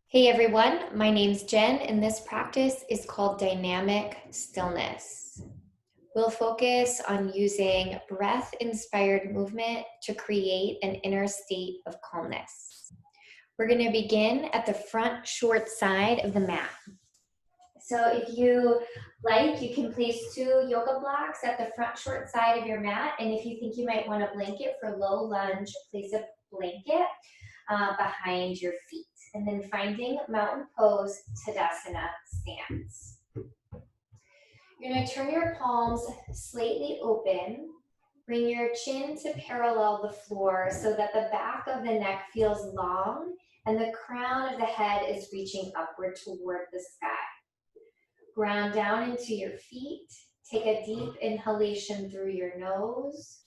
Hey everyone, my name's Jen, and this practice is called dynamic stillness. We'll focus on using breath-inspired movement to create an inner state of calmness. We're going to begin at the front short side of the mat. So if you like, you can place 2 yoga blocks at the front short side of your mat, and if you think you might want a blanket for low lunge, place a blanket behind your feet. And then finding mountain pose, Tadasana stance. You're going to turn your palms slightly open. Bring your chin to parallel the floor so that the back of the neck feels long and the crown of the head is reaching upward toward the sky. Ground down into your feet. Take a deep inhalation through your nose.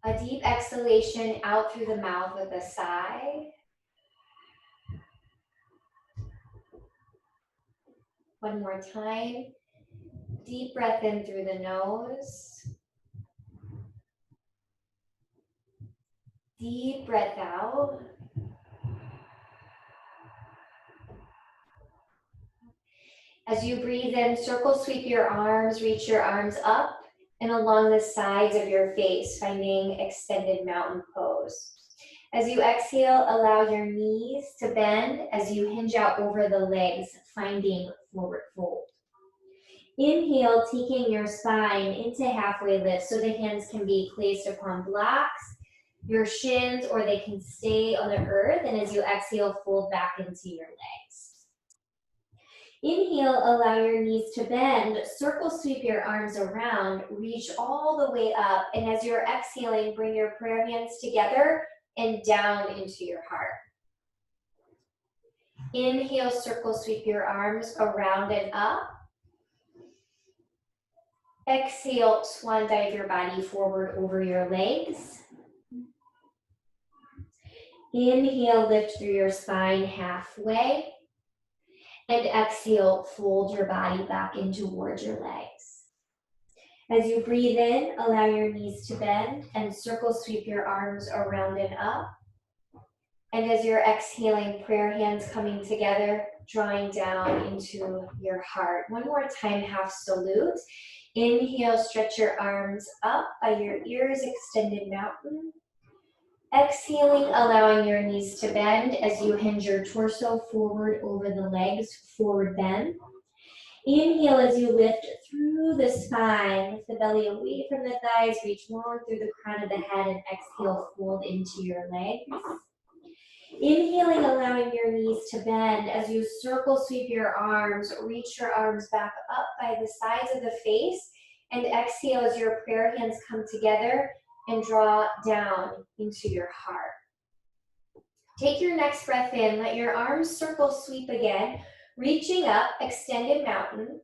A deep exhalation out through the mouth with a sigh. One more time. Deep breath in through the nose. Deep breath out. As you breathe in, circle sweep your arms, reach your arms up and along the sides of your face, finding extended mountain pose. As you exhale, allow your knees to bend as you hinge out over the legs, finding forward fold. Inhale, taking your spine into halfway lift so the hands can be placed upon blocks, your shins, or they can stay on the earth. And as you exhale, fold back into your legs. Inhale, allow your knees to bend, circle sweep your arms around, reach all the way up, and as you're exhaling, bring your prayer hands together and down into your heart. Inhale, circle sweep your arms around and up. Exhale, swan dive your body forward over your legs. Inhale, lift through your spine halfway. And exhale, fold your body back in towards your legs. As you breathe in, allow your knees to bend and circle sweep your arms around and up. And as you're exhaling, prayer hands coming together, drawing down into your heart. One more time, half salute. Inhale, stretch your arms up by your ears, extended mountain. Exhaling, allowing your knees to bend as you hinge your torso forward over the legs, forward bend. Inhale as you lift through the spine, lift the belly away from the thighs, reach long through the crown of the head, and exhale, fold into your legs. Inhaling, allowing your knees to bend as you circle sweep your arms, reach your arms back up by the sides of the face, and exhale as your prayer hands come together and draw down into your heart. Take your next breath in, let your arms circle sweep again, reaching up, extended mountain.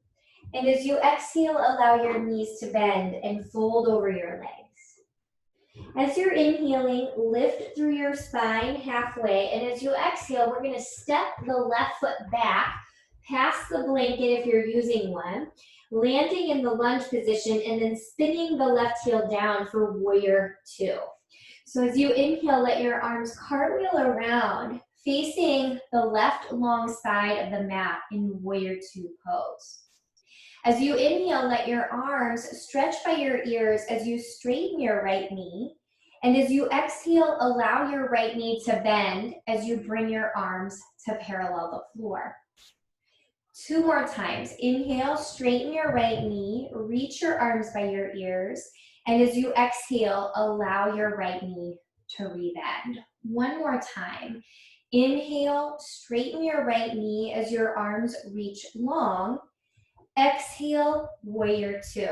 And as you exhale, allow your knees to bend and fold over your legs. As you're inhaling, lift through your spine halfway. And as you exhale, we're gonna step the left foot back, past the blanket if you're using one, landing in the lunge position, and then spinning the left heel down for warrior 2. So as you inhale, let your arms cartwheel around, facing the left long side of the mat in warrior 2 pose. As you inhale, let your arms stretch by your ears as you straighten your right knee. And as you exhale, allow your right knee to bend as you bring your arms to parallel the floor. 2 more times. Inhale, straighten your right knee, reach your arms by your ears, and as you exhale, allow your right knee to rebend. 1 more time. Inhale, straighten your right knee as your arms reach long. Exhale, warrior 2.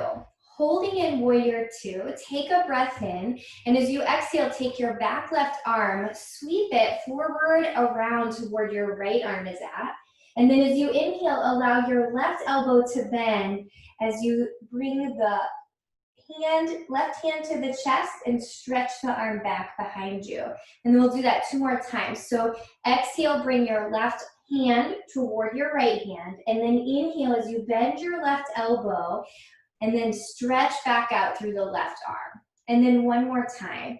Holding in warrior 2, take a breath in, and as you exhale, take your back left arm, sweep it forward around to where your right arm is at. And then as you inhale, allow your left elbow to bend as you bring the left hand to the chest and stretch the arm back behind you. And then we'll do that 2 more times. So exhale, bring your left hand toward your right hand, and then inhale as you bend your left elbow and then stretch back out through the left arm. And then 1 more time.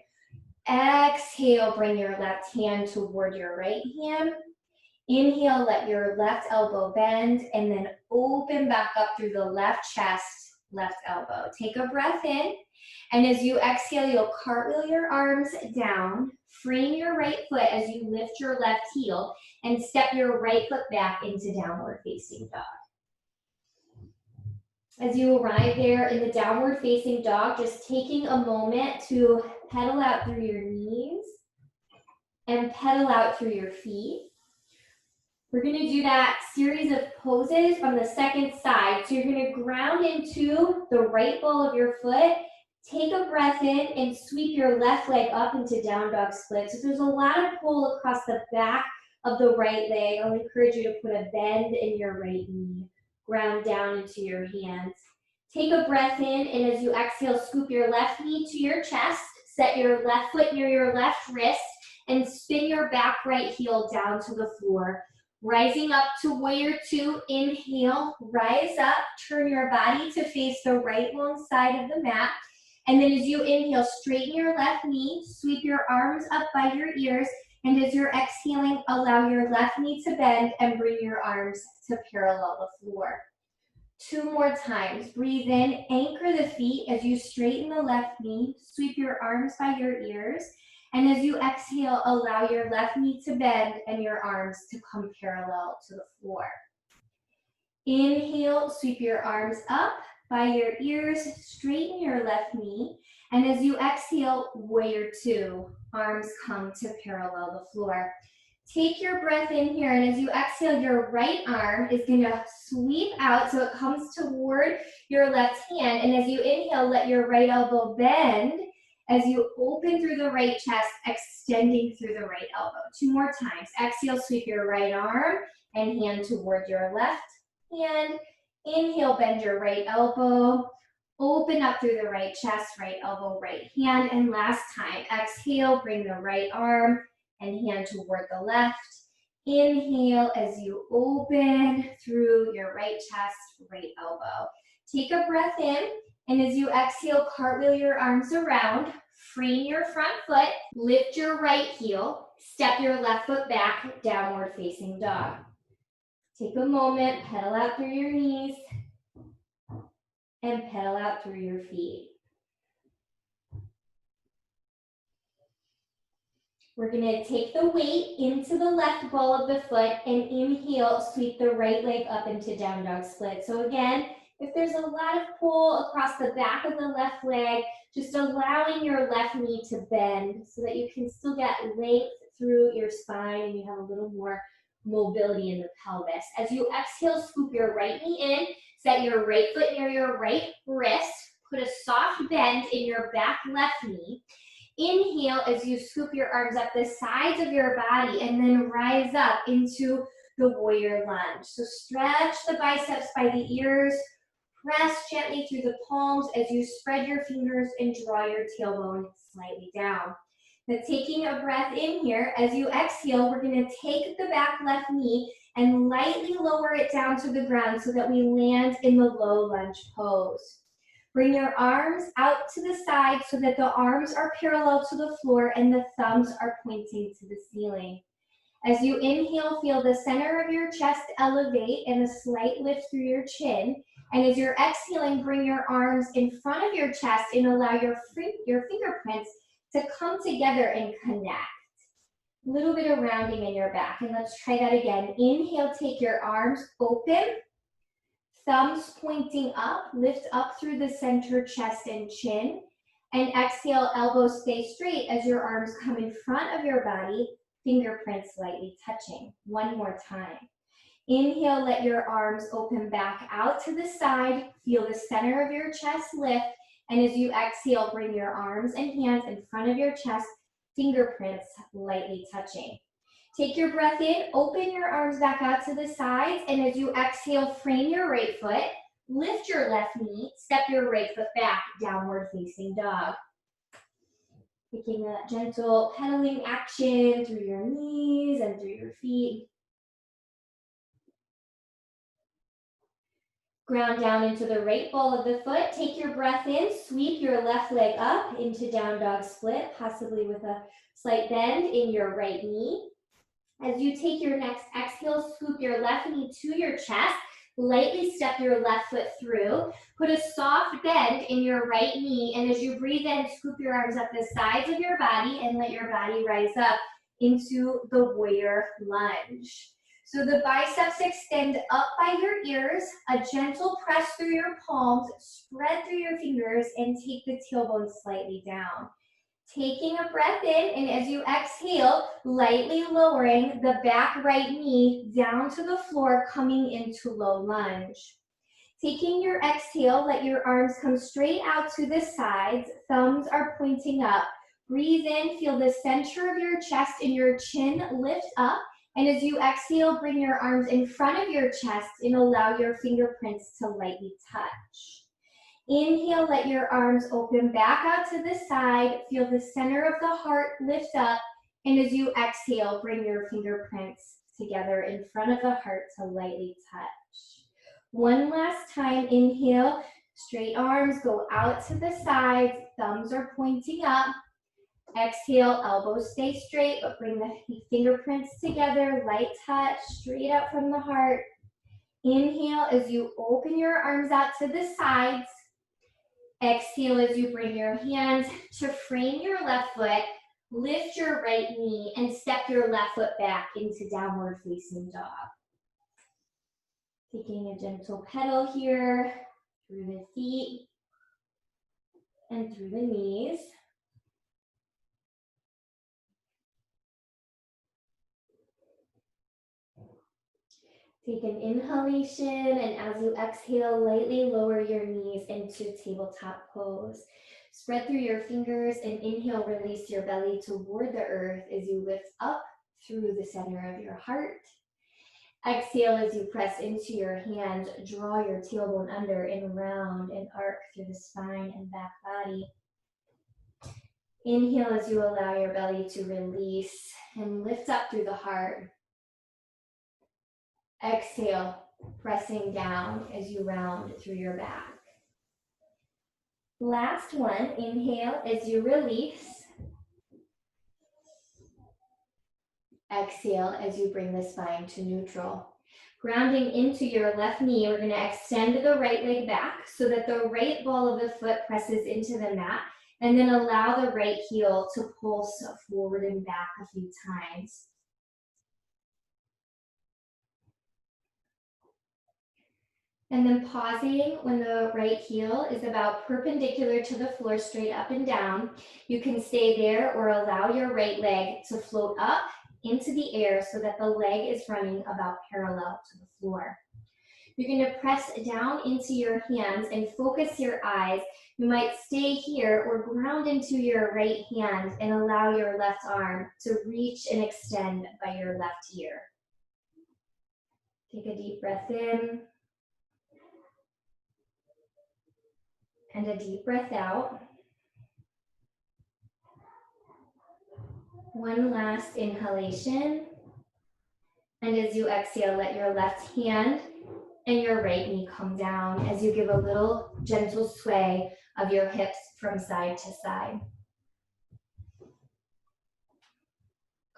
Exhale, bring your left hand toward your right hand. Inhale, let your left elbow bend, and then open back up through the left chest, left elbow. Take a breath in, and as you exhale, you'll cartwheel your arms down, frame your right foot as you lift your left heel, and step your right foot back into downward facing dog. As you arrive there in the downward facing dog, just taking a moment to pedal out through your knees and pedal out through your feet. We're going to do that series of poses on the second side. So you're going to ground into the right ball of your foot, take a breath in, and sweep your left leg up into down dog split. So there's a lot of pull across the back of the right leg. I'll encourage you to put a bend in your right knee. Ground down into your hands. Take a breath in, and as you exhale, scoop your left knee to your chest, set your left foot near your left wrist, and spin your back right heel down to the floor. Rising up to warrior two, inhale, rise up, turn your body to face the right long side of the mat. And then as you inhale, straighten your left knee, sweep your arms up by your ears, and as you're exhaling, allow your left knee to bend and bring your arms to parallel the floor. 2 more times. Breathe in, anchor the feet as you straighten the left knee, sweep your arms by your ears, and as you exhale, allow your left knee to bend and your arms to come parallel to the floor. Inhale, sweep your arms up by your ears, straighten your left knee, and as you exhale, warrior two, arms come to parallel the floor. Take your breath in here, and as you exhale, your right arm is going to sweep out so it comes toward your left hand, and as you inhale, let your right elbow bend as you open through the right chest, extending through the right elbow. 2 more times. Exhale, sweep your right arm and hand toward your left hand. Inhale, bend your right elbow. Open up through the right chest, right elbow, right hand. And last time, exhale, bring the right arm and hand toward the left. Inhale as you open through your right chest, right elbow. Take a breath in, and as you exhale, cartwheel your arms around, frame your front foot, lift your right heel, step your left foot back, downward facing dog. Take a moment, pedal out through your knees, and pedal out through your feet. We're going to take the weight into the left ball of the foot and inhale, sweep the right leg up into down dog split. So again, if there's a lot of pull across the back of the left leg, just allowing your left knee to bend so that you can still get length through your spine and you have a little more mobility in the pelvis. As you exhale, scoop your right knee in, set your right foot near your right wrist, put a soft bend in your back left knee. Inhale as you scoop your arms up the sides of your body and then rise up into the warrior lunge. So stretch the biceps by the ears, press gently through the palms as you spread your fingers and draw your tailbone slightly down. Now taking a breath in here, as you exhale, we're going to take the back left knee and lightly lower it down to the ground so that we land in the low lunge pose. Bring your arms out to the side so that the arms are parallel to the floor and the thumbs are pointing to the ceiling. As you inhale, feel the center of your chest elevate and a slight lift through your chin. And as you're exhaling, bring your arms in front of your chest and allow your fingerprints to come together and connect. A little bit of rounding in your back. And let's try that again. Inhale, take your arms open. Thumbs pointing up, lift up through the center, chest and chin. And exhale, elbows stay straight as your arms come in front of your body, fingerprints slightly touching. 1 more time. Inhale, let your arms open back out to the side. Feel the center of your chest lift. And as you exhale, bring your arms and hands in front of your chest, fingerprints lightly touching. Take your breath in, open your arms back out to the sides, and as you exhale, frame your right foot, lift your left knee, step your right foot back, downward facing dog. Taking a gentle pedaling action through your knees and through your feet. Ground down into the right ball of the foot. Take your breath in, sweep your left leg up into down dog split, possibly with a slight bend in your right knee. As you take your next exhale, scoop your left knee to your chest, lightly step your left foot through, put a soft bend in your right knee, and as you breathe in, scoop your arms up the sides of your body and let your body rise up into the warrior lunge. So the biceps extend up by your ears, a gentle press through your palms, spread through your fingers, and take the tailbone slightly down. Taking a breath in, and as you exhale, lightly lowering the back right knee down to the floor, coming into low lunge. Taking your exhale, let your arms come straight out to the sides, thumbs are pointing up. Breathe in, feel the center of your chest and your chin lift up, and as you exhale, bring your arms in front of your chest and allow your fingerprints to lightly touch. Inhale, let your arms open back out to the side. Feel the center of the heart lift up. And as you exhale, bring your fingerprints together in front of the heart to lightly touch. One last time, inhale, straight arms go out to the sides. Thumbs are pointing up. Exhale, elbows stay straight, but bring the fingerprints together. Light touch, straight up from the heart. Inhale as you open your arms out to the sides. Exhale as you bring your hands to frame your left foot, lift your right knee, and step your left foot back into downward facing dog. Taking a gentle pedal here through the feet and through the knees. Take an inhalation, and as you exhale, lightly lower your knees into tabletop pose. Spread through your fingers and inhale, release your belly toward the earth as you lift up through the center of your heart. Exhale as you press into your hands, draw your tailbone under and round and arc through the spine and back body. Inhale as you allow your belly to release and lift up through the heart. Exhale, pressing down as you round through your back. Last one, inhale as you release. Exhale as you bring the spine to neutral. Grounding into your left knee, we're going to extend the right leg back so that the right ball of the foot presses into the mat, and then allow the right heel to pulse forward and back a few times. And then pausing when the right heel is about perpendicular to the floor, straight up and down. You can stay there or allow your right leg to float up into the air so that the leg is running about parallel to the floor. You're going to press down into your hands and focus your eyes. You might stay here or ground into your right hand and allow your left arm to reach and extend by your left ear. Take a deep breath in. And a deep breath out. One last inhalation. And as you exhale, let your left hand and your right knee come down as you give a little gentle sway of your hips from side to side.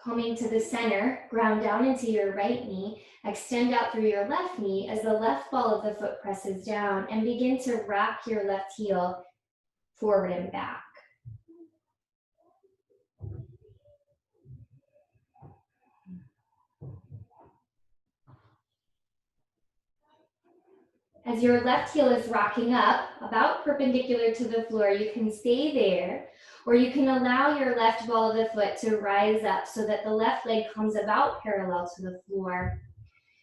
Coming to the center, ground down into your right knee, extend out through your left knee as the left ball of the foot presses down, and begin to rock your left heel forward and back. As your left heel is rocking up, about perpendicular to the floor, you can stay there, or you can allow your left ball of the foot to rise up so that the left leg comes about parallel to the floor.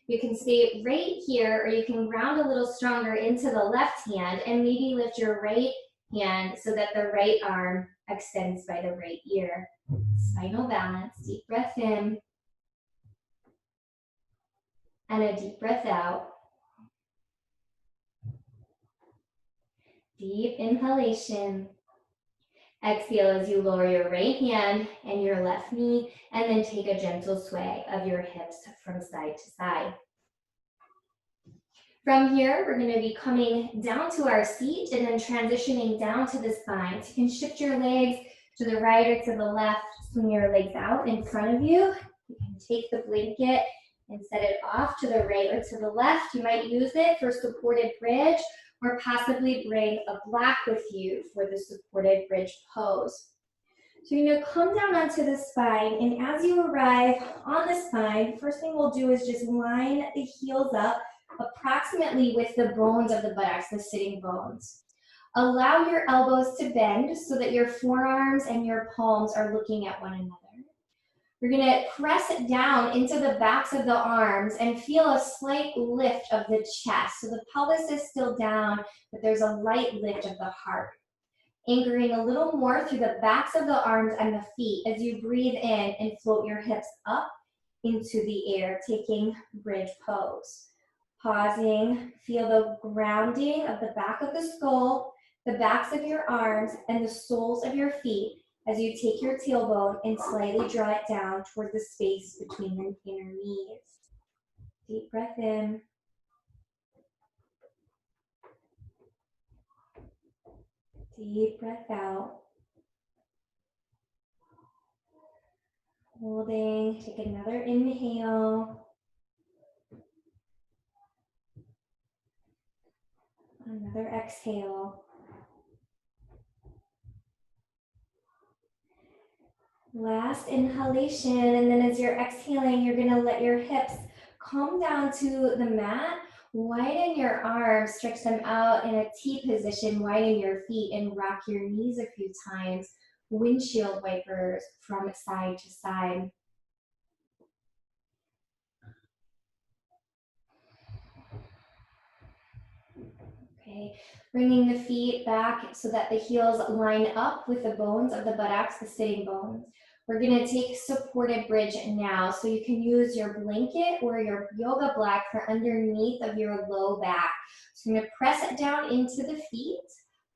You can stay right here, or you can ground a little stronger into the left hand and maybe lift your right hand so that the right arm extends by the right ear. Spinal balance, deep breath in, and a deep breath out. Deep inhalation. Exhale as you lower your right hand and your left knee, and then take a gentle sway of your hips from side to side. From here, we're going to be coming down to our seat and then transitioning down to the spine. So you can shift your legs to the right or to the left, swing your legs out in front of you. You can take the blanket and set it off to the right or to the left. You might use it for supported bridge or possibly bring a block with you for the supported bridge pose. So you're going to come down onto the spine, and as you arrive on the spine, first thing we'll do is just line the heels up approximately with the bones of the buttocks, the sitting bones. Allow your elbows to bend so that your forearms and your palms are looking at one another. You're going to press it down into the backs of the arms and feel a slight lift of the chest. So the pelvis is still down, but there's a light lift of the heart. Anchoring a little more through the backs of the arms and the feet as you breathe in and float your hips up into the air, taking bridge pose. Pausing, feel the grounding of the back of the skull, the backs of your arms, and the soles of your feet as you take your tailbone and slightly draw it down toward the space between the inner knees. Deep breath in. Deep breath out. Holding, take another inhale. Another exhale. Last inhalation, and then as you're exhaling, you're gonna let your hips come down to the mat. Widen your arms, stretch them out in a T position, widen your feet, and rock your knees a few times. Windshield wipers from side to side. Okay, bringing the feet back so that the heels line up with the bones of the buttocks, the sitting bones. We're gonna take supported bridge now. So you can use your blanket or your yoga block for underneath of your low back. So you're gonna press it down into the feet,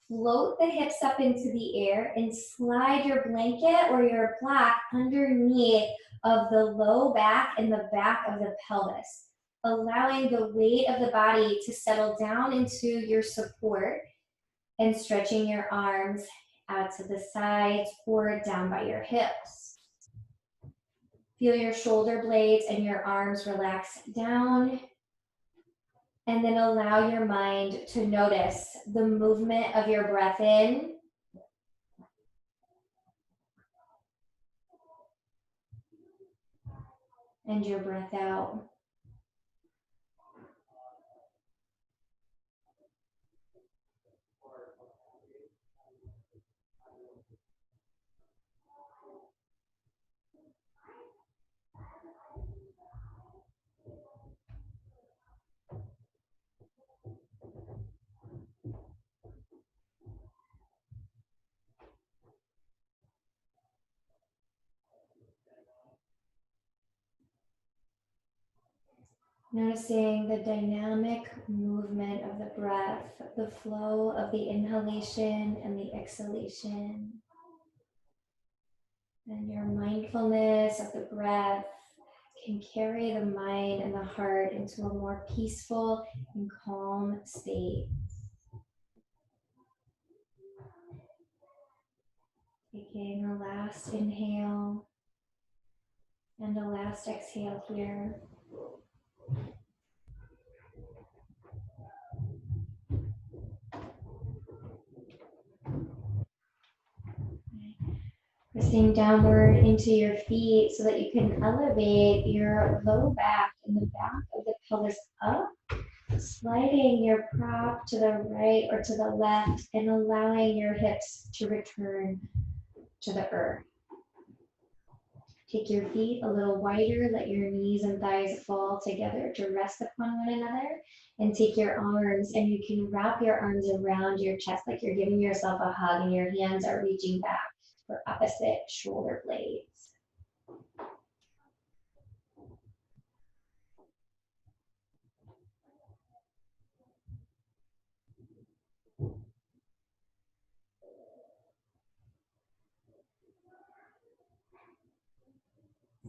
float the hips up into the air, and slide your blanket or your block underneath of the low back and the back of the pelvis, allowing the weight of the body to settle down into your support and stretching your arms out to the sides or down by your hips. Feel your shoulder blades and your arms relax down, and then allow your mind to notice the movement of your breath in and your breath out. Noticing the dynamic movement of the breath, the flow of the inhalation and the exhalation, and your mindfulness of the breath can carry the mind and the heart into a more peaceful and calm state. Taking a last inhale and a last exhale here. Pressing downward into your feet so that you can elevate your low back and the back of the pelvis up, sliding your prop to the right or to the left and allowing your hips to return to the earth. Take your feet a little wider, let your knees and thighs fall together to rest upon one another, and take your arms and you can wrap your arms around your chest like you're giving yourself a hug and your hands are reaching back for opposite shoulder blades.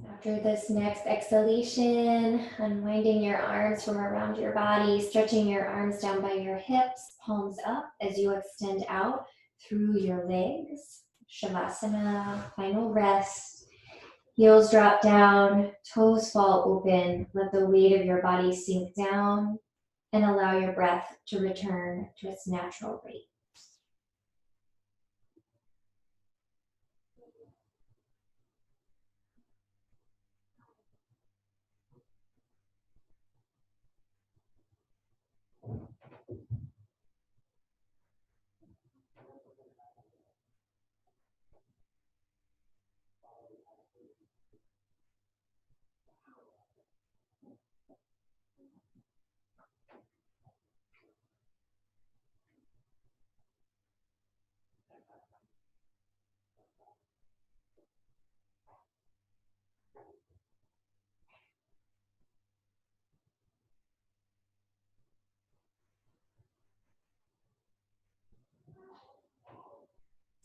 After this next exhalation, unwinding your arms from around your body, stretching your arms down by your hips, palms up as you extend out through your legs. Shavasana, final rest. Heels drop down, toes fall open. Let the weight of your body sink down and allow your breath to return to its natural rate.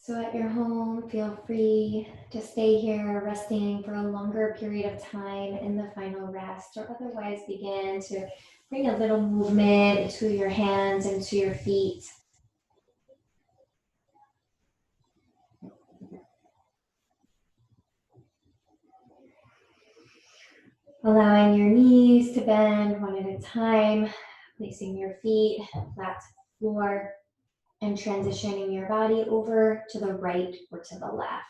So at your home, feel free to stay here resting for a longer period of time in the final rest, or otherwise begin to bring a little movement to your hands and to your feet. Allowing your knees to bend one at a time, placing your feet flat to the floor, and transitioning your body over to the right or to the left.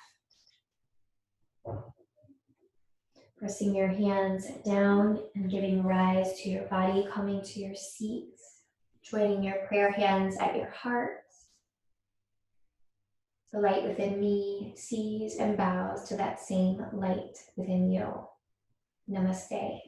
Pressing your hands down and giving rise to your body, coming to your seat, joining your prayer hands at your heart. The light within me sees and bows to that same light within you. Namaste.